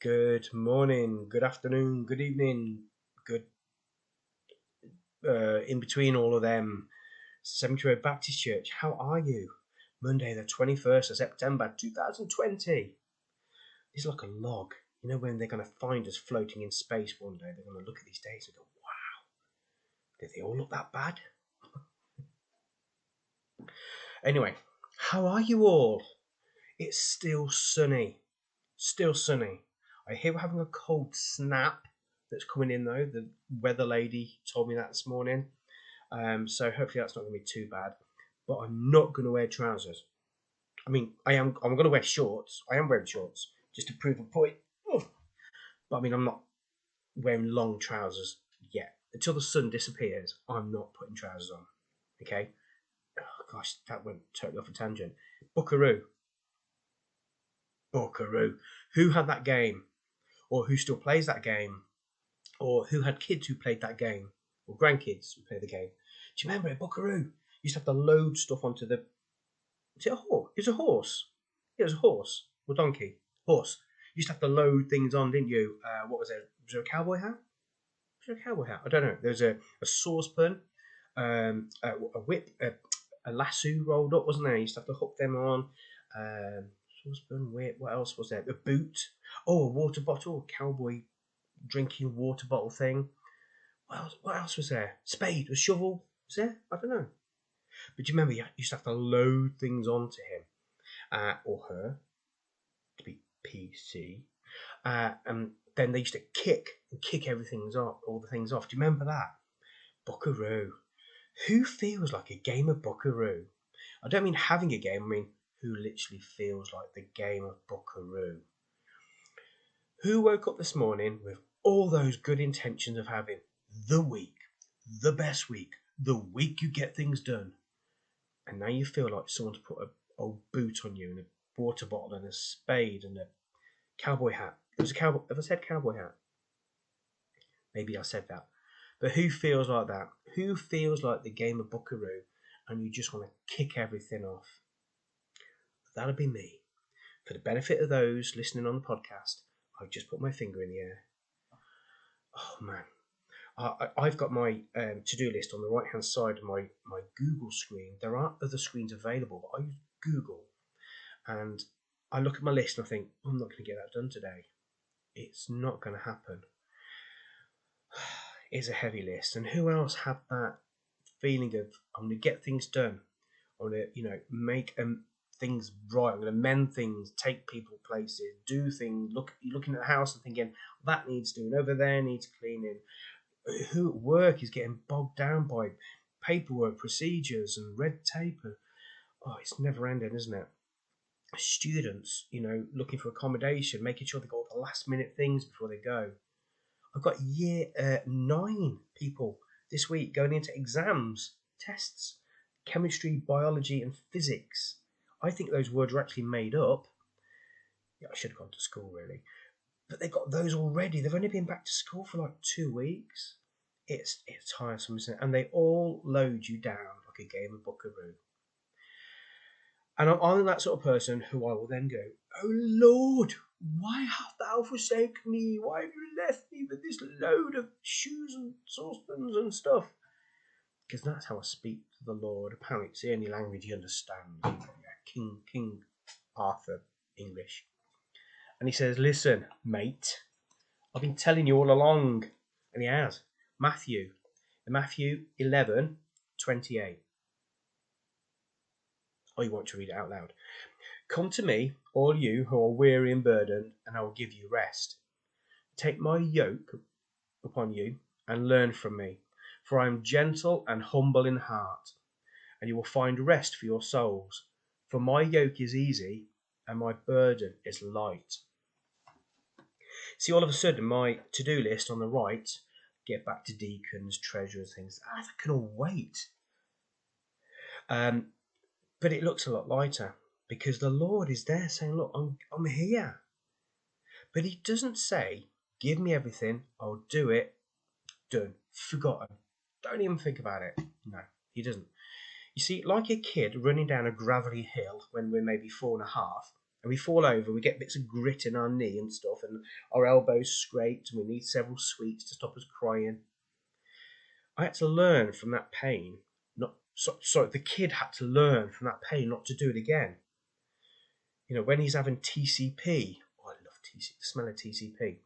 Good morning, good afternoon, good evening, good in between all of them. Cemetery Baptist Church, how are you? Monday, the 21st of September 2020. It's like a log. You know, when they're going to find us floating in space one day, they're going to look at these days and go, wow, did they all look that bad? Anyway, how are you all? It's still sunny. Still sunny. I hear we're having a cold snap that's coming in though. The weather lady told me that this morning. So hopefully that's not going to be too bad. But I'm not going to wear trousers. I mean, I'm going to wear shorts. I am wearing shorts just to prove a point. But I mean, I'm not wearing long trousers yet. Until the sun disappears, I'm not putting trousers on. Okay? Oh, gosh, that went totally off a tangent. Buckaroo. Buckaroo. Who had that game? Or who still plays that game? Or who had kids who played that game? Or grandkids who play the game? Do you remember it, Buckaroo? You used to have to load stuff onto the... Is it a horse? It was a horse. Yeah, it was a horse. Or donkey. Horse. You used to have to load things on, didn't you? What was it? Was there a cowboy hat? Was there a cowboy hat? I don't know. There was a saucepan, a whip, a lasso rolled up, wasn't there? You used to have to hook them on. Saucepan, whip. What else was there? A boot. Oh, a water bottle. Cowboy drinking water bottle thing. What else was there? Spade, a shovel. Was there? I don't know. But do you remember you used to have to load things onto him or her, to be PC, and then they used to kick everything off, all the things off. Do you remember that? Buckaroo. Who feels like a game of Buckaroo? I don't mean having a game. I mean who literally feels like the game of Buckaroo. Who woke up this morning with all those good intentions of having the week, the best week, the week you get things done, and now you feel like someone's put a old boot on you and a water bottle and a spade and a cowboy hat. It was a cowboy. Have I said cowboy hat? Maybe I said that. But who feels like that? Who feels like the game of Buckaroo and you just want to kick everything off? That'll be me. For the benefit of those listening on the podcast, I've just put my finger in the air. Oh man. I've got my to-do list on the right-hand side of my Google screen. There aren't other screens available, but I use Google. And I look at my list and I think, I'm not going to get that done today. It's not going to happen. It's a heavy list. And who else had that feeling of, I'm going to get things done. I'm going to, make things right. I'm going to mend things, take people places, do things. Looking at the house and thinking, that needs doing, over there needs cleaning. Who at work is getting bogged down by paperwork, procedures, and red tape. It's never ending, isn't it? Students, looking for accommodation, making sure they got all the last minute things before they go. I've got year 9 people this week going into exams, tests, chemistry, biology, and physics. I think those words are actually made up. Yeah, I should have gone to school really. But they've got those already. They've only been back to school for like 2 weeks. It's tiresome, isn't it? And they all load you down like a game of Buckaroo. And I'm that sort of person who I will then go, oh Lord, why hast thou forsaken me? Why have you left me with this load of shoes and saucepans and stuff? Because that's how I speak to the Lord. Apparently it's the only language he understands. King Arthur English. And he says, listen, mate, I've been telling you all along. And he has. Matthew 11:28. I want to read it out loud. Come to me, all you who are weary and burdened, and I will give you rest. Take my yoke upon you and learn from me, for I am gentle and humble in heart, and you will find rest for your souls. For my yoke is easy and my burden is light. See, all of a sudden, my to-do list on the right, get back to deacons, treasurers, things, that can all wait. But it looks a lot lighter because the Lord is there saying, look, I'm here. But he doesn't say, give me everything, I'll do it, done, forgotten. Don't even think about it. No, he doesn't. You see, like a kid running down a gravelly hill when we're maybe 4.5, and we fall over, we get bits of grit in our knee and stuff, and our elbows scraped, and we need several sweets to stop us crying. I had to learn from that pain, sorry, the kid had to learn from that pain not to do it again. When he's having TCP, I love TCP, the smell of TCP.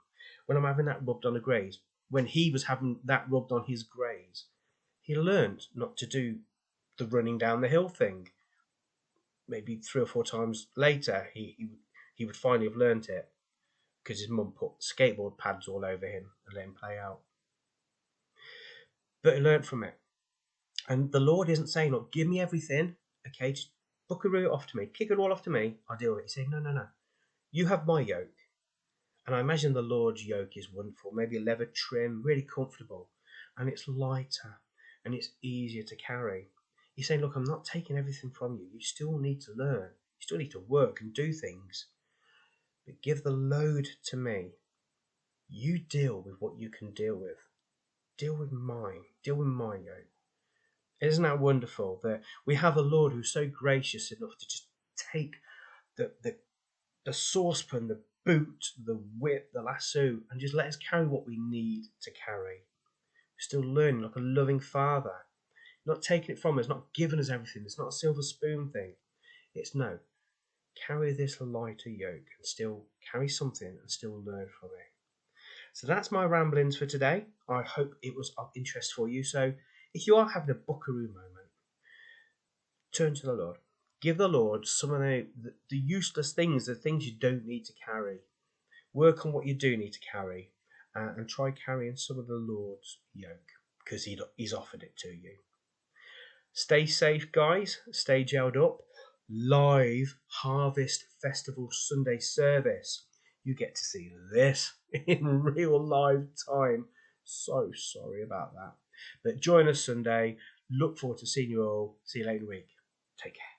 When I'm having that rubbed on the graze, when he was having that rubbed on his graze, he learned not to do the running down the hill thing. Maybe 3 or 4 times later, he would finally have learnt it because his mum put skateboard pads all over him and let him play out. But he learnt from it. And the Lord isn't saying, look, give me everything, okay, just buckaroo it off to me, kick it all off to me, I'll deal with it. He's saying, no, you have my yoke. And I imagine the Lord's yoke is wonderful, maybe a leather trim, really comfortable, and it's lighter and it's easier to carry. He's saying, look, I'm not taking everything from you. You still need to learn. You still need to work and do things. But give the load to me. You deal with what you can deal with. Deal with mine. Deal with my yoke. Isn't that wonderful that we have a Lord who's so gracious enough to just take the saucepan, the boot, the whip, the lasso, and just let us carry what we need to carry. We're still learning like a loving father. Not taking it from us, not giving us everything. It's not a silver spoon thing. It's no, carry this lighter yoke and still carry something and still learn from it. So that's my ramblings for today. I hope it was of interest for you. So if you are having a buckaroo moment, turn to the Lord. Give the Lord some of the useless things, the things you don't need to carry. Work on what you do need to carry and try carrying some of the Lord's yoke because he's offered it to you. Stay safe, guys. Stay gelled up. Live Harvest Festival Sunday service. You get to see this in real live time. So sorry about that. But join us Sunday. Look forward to seeing you all. See you later in the week. Take care.